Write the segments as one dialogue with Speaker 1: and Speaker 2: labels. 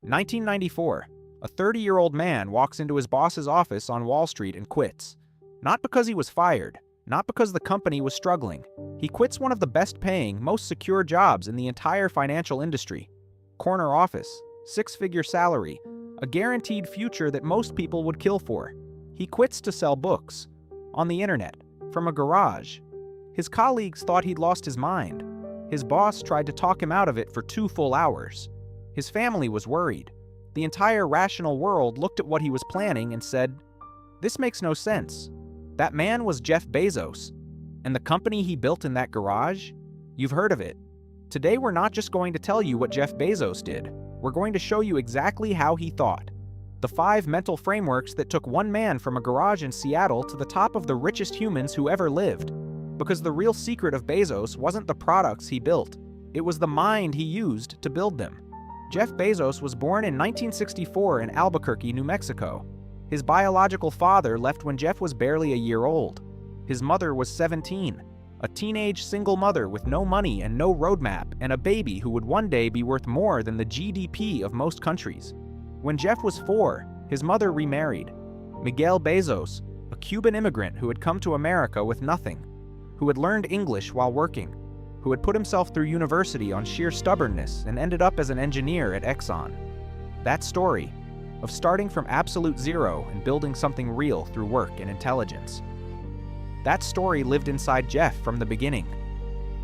Speaker 1: 1994. A 30-year-old man walks into his boss's office on Wall Street and quits. Not because he was fired, not because the company was struggling. He quits one of the best-paying, most secure jobs in the entire financial industry. Corner office, six-figure salary, a guaranteed future that most people would kill for. He quits to sell books. On the internet, from a garage. His colleagues thought he'd lost his mind. His boss tried to talk him out of it for 2 full hours. His family was worried. The entire rational world looked at what he was planning and said, "This makes no sense." That man was Jeff Bezos. And the company he built in that garage? You've heard of it. Today we're not just going to tell you what Jeff Bezos did. We're going to show you exactly how he thought. The 5 mental frameworks that took one man from a garage in Seattle to the top of the richest humans who ever lived. Because the real secret of Bezos wasn't the products he built. It was the mind he used to build them. Jeff Bezos was born in 1964 in Albuquerque, New Mexico. His biological father left when Jeff was barely a year old. His mother was 17, a teenage single mother with no money and no roadmap, and a baby who would one day be worth more than the GDP of most countries. When Jeff was 4, his mother remarried. Miguel Bezos, a Cuban immigrant who had come to America with nothing, who had learned English while working, who had put himself through university on sheer stubbornness and ended up as an engineer at Exxon. That story, of starting from absolute zero and building something real through work and intelligence. That story lived inside Jeff from the beginning.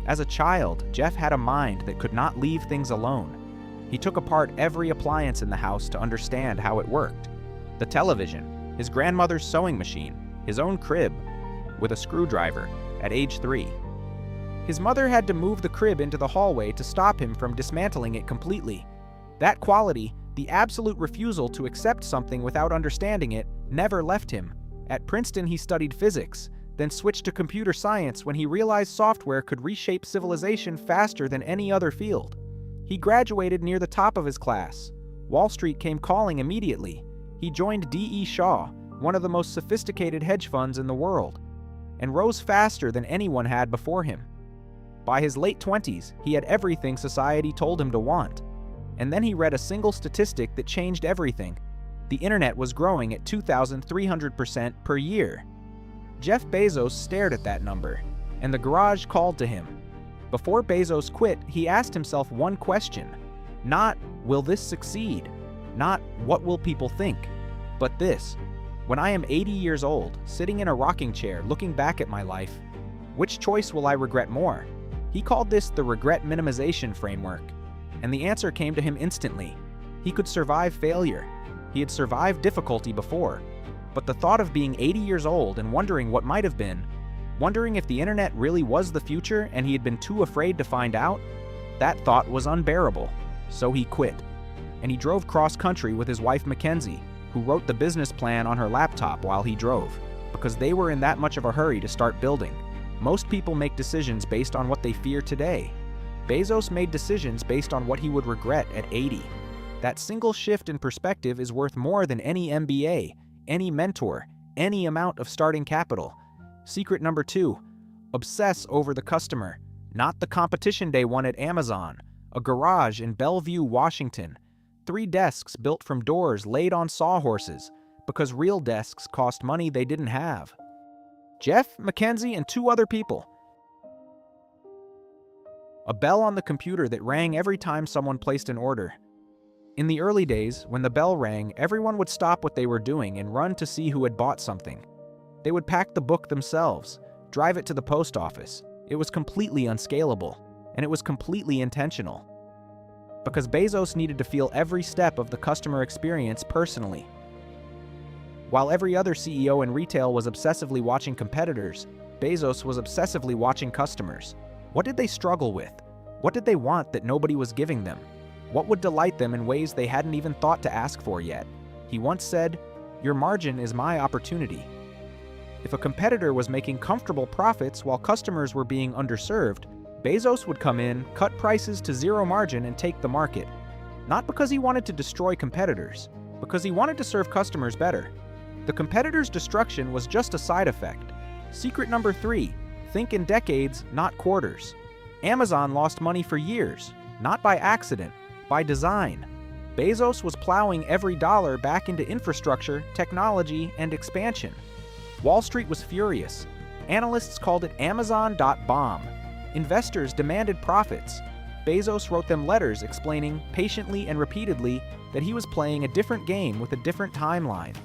Speaker 1: As a child, Jeff had a mind that could not leave things alone. He took apart every appliance in the house to understand how it worked. The television, his grandmother's sewing machine, his own crib, with a screwdriver, at age 3. His mother had to move the crib into the hallway to stop him from dismantling it completely. That quality, the absolute refusal to accept something without understanding it, never left him. At Princeton he studied physics, then switched to computer science when he realized software could reshape civilization faster than any other field. He graduated near the top of his class. Wall Street came calling immediately. He joined D.E. Shaw, one of the most sophisticated hedge funds in the world, and rose faster than anyone had before him. By his late 20s, he had everything society told him to want. And then he read a single statistic that changed everything. The internet was growing at 2,300% per year. Jeff Bezos stared at that number, and the garage called to him. Before Bezos quit, he asked himself one question. Not, will this succeed? Not, what will people think? But this, when I am 80 years old, sitting in a rocking chair looking back at my life, which choice will I regret more? He called this the regret minimization framework. And the answer came to him instantly. He could survive failure. He had survived difficulty before. But the thought of being 80 years old and wondering what might have been, wondering if the internet really was the future and he had been too afraid to find out, that thought was unbearable. So he quit. And he drove cross-country with his wife Mackenzie, who wrote the business plan on her laptop while he drove, because they were in that much of a hurry to start building. Most people make decisions based on what they fear today. Bezos made decisions based on what he would regret at 80. That single shift in perspective is worth more than any MBA, any mentor, any amount of starting capital. Secret number 2, obsess over the customer, not the competition day one at Amazon, a garage in Bellevue, Washington, 3 desks built from doors laid on sawhorses, because real desks cost money they didn't have. Jeff, Mackenzie, and 2 other people. A bell on the computer that rang every time someone placed an order. In the early days, when the bell rang, everyone would stop what they were doing and run to see who had bought something. They would pack the book themselves, drive it to the post office. It was completely unscalable, and it was completely intentional. Because Bezos needed to feel every step of the customer experience personally. While every other CEO in retail was obsessively watching competitors, Bezos was obsessively watching customers. What did they struggle with? What did they want that nobody was giving them? What would delight them in ways they hadn't even thought to ask for yet? He once said, "Your margin is my opportunity." If a competitor was making comfortable profits while customers were being underserved, Bezos would come in, cut prices to 0 margin and take the market. Not because he wanted to destroy competitors, because he wanted to serve customers better. The competitor's destruction was just a side effect. Secret number 3, think in decades, not quarters. Amazon lost money for years, not by accident, by design. Bezos was plowing every dollar back into infrastructure, technology, and expansion. Wall Street was furious. Analysts called it Amazon.bomb. Investors demanded profits. Bezos wrote them letters explaining, patiently and repeatedly, that he was playing a different game with a different timeline.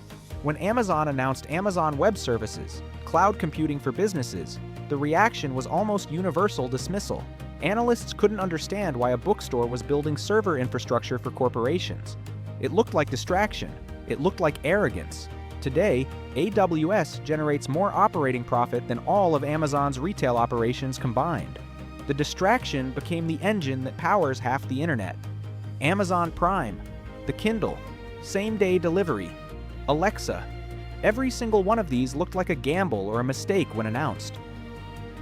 Speaker 1: When Amazon announced Amazon Web Services, cloud computing for businesses, the reaction was almost universal dismissal. Analysts couldn't understand why a bookstore was building server infrastructure for corporations. It looked like distraction. It looked like arrogance. Today, AWS generates more operating profit than all of Amazon's retail operations combined. The distraction became the engine that powers half the internet. Amazon Prime, the Kindle, same-day delivery, Alexa. Every single one of these looked like a gamble or a mistake when announced.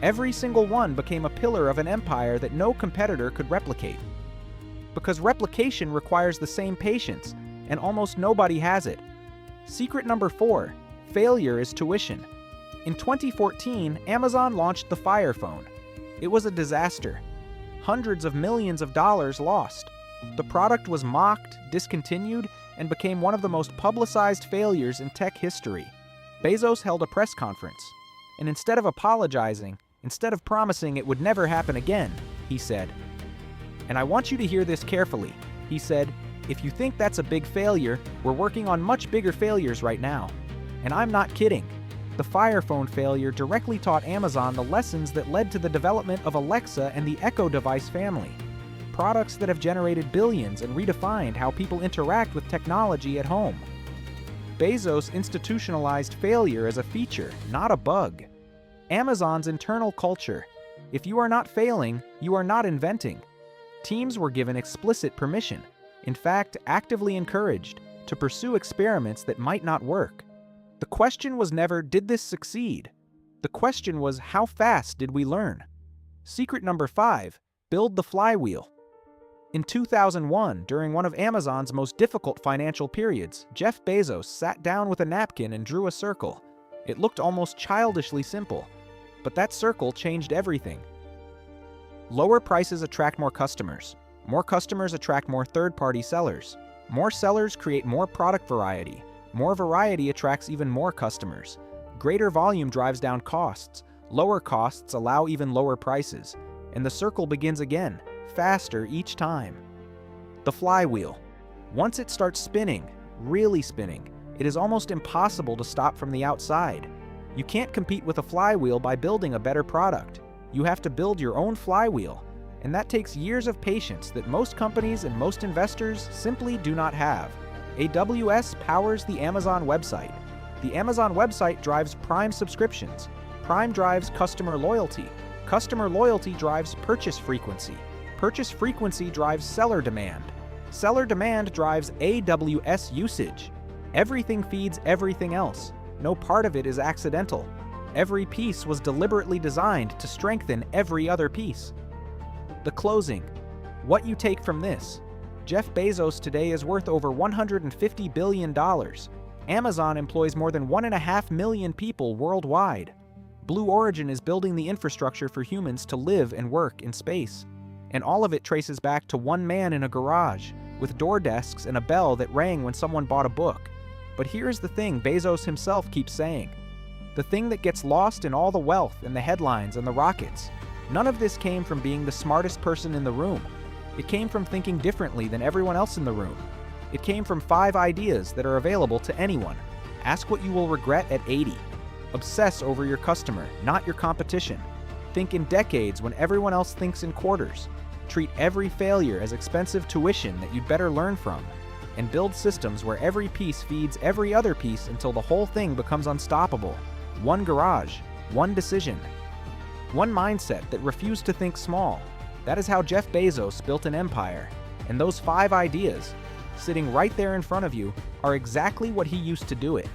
Speaker 1: Every single one became a pillar of an empire that no competitor could replicate. Because replication requires the same patience, and almost nobody has it. Secret number 4, failure is tuition. In 2014, Amazon launched the Fire Phone. It was a disaster. Hundreds of millions of dollars lost. The product was mocked, discontinued, and became one of the most publicized failures in tech history. Bezos held a press conference, and instead of apologizing, instead of promising it would never happen again, he said, "And I want you to hear this carefully," he said, "if you think that's a big failure, we're working on much bigger failures right now. And I'm not kidding. The Fire Phone failure directly taught Amazon the lessons that led to the development of Alexa and the Echo device family. Products that have generated billions and redefined how people interact with technology at home." Bezos institutionalized failure as a feature, not a bug. Amazon's internal culture. If you are not failing, you are not inventing. Teams were given explicit permission, in fact, actively encouraged, to pursue experiments that might not work. The question was never, did this succeed? The question was, how fast did we learn? Secret number 5, build the flywheel. In 2001, during one of Amazon's most difficult financial periods, Jeff Bezos sat down with a napkin and drew a circle. It looked almost childishly simple, but that circle changed everything. Lower prices attract more customers. More customers attract more third-party sellers. More sellers create more product variety. More variety attracts even more customers. Greater volume drives down costs. Lower costs allow even lower prices. And the circle begins again, faster each time. The flywheel. Once it starts spinning, really spinning, it is almost impossible to stop from the outside. You can't compete with a flywheel by building a better product. You have to build your own flywheel, and that takes years of patience that most companies and most investors simply do not have. AWS powers the Amazon website. The Amazon website drives Prime subscriptions. Prime drives customer loyalty. Customer loyalty drives purchase frequency. Purchase frequency drives seller demand. Seller demand drives AWS usage. Everything feeds everything else. No part of it is accidental. Every piece was deliberately designed to strengthen every other piece. The closing. What you take from this. Jeff Bezos today is worth over $150 billion. Amazon employs more than 1.5 million people worldwide. Blue Origin is building the infrastructure for humans to live and work in space. And all of it traces back to one man in a garage, with door desks and a bell that rang when someone bought a book. But here's the thing Bezos himself keeps saying. The thing that gets lost in all the wealth and the headlines and the rockets. None of this came from being the smartest person in the room. It came from thinking differently than everyone else in the room. It came from 5 ideas that are available to anyone. Ask what you will regret at 80. Obsess over your customer, not your competition. Think in decades when everyone else thinks in quarters. Treat every failure as expensive tuition that you'd better learn from. And build systems where every piece feeds every other piece until the whole thing becomes unstoppable. One garage, one decision, one mindset that refused to think small. That is how Jeff Bezos built an empire. And those 5 ideas, sitting right there in front of you, are exactly what he used to do it.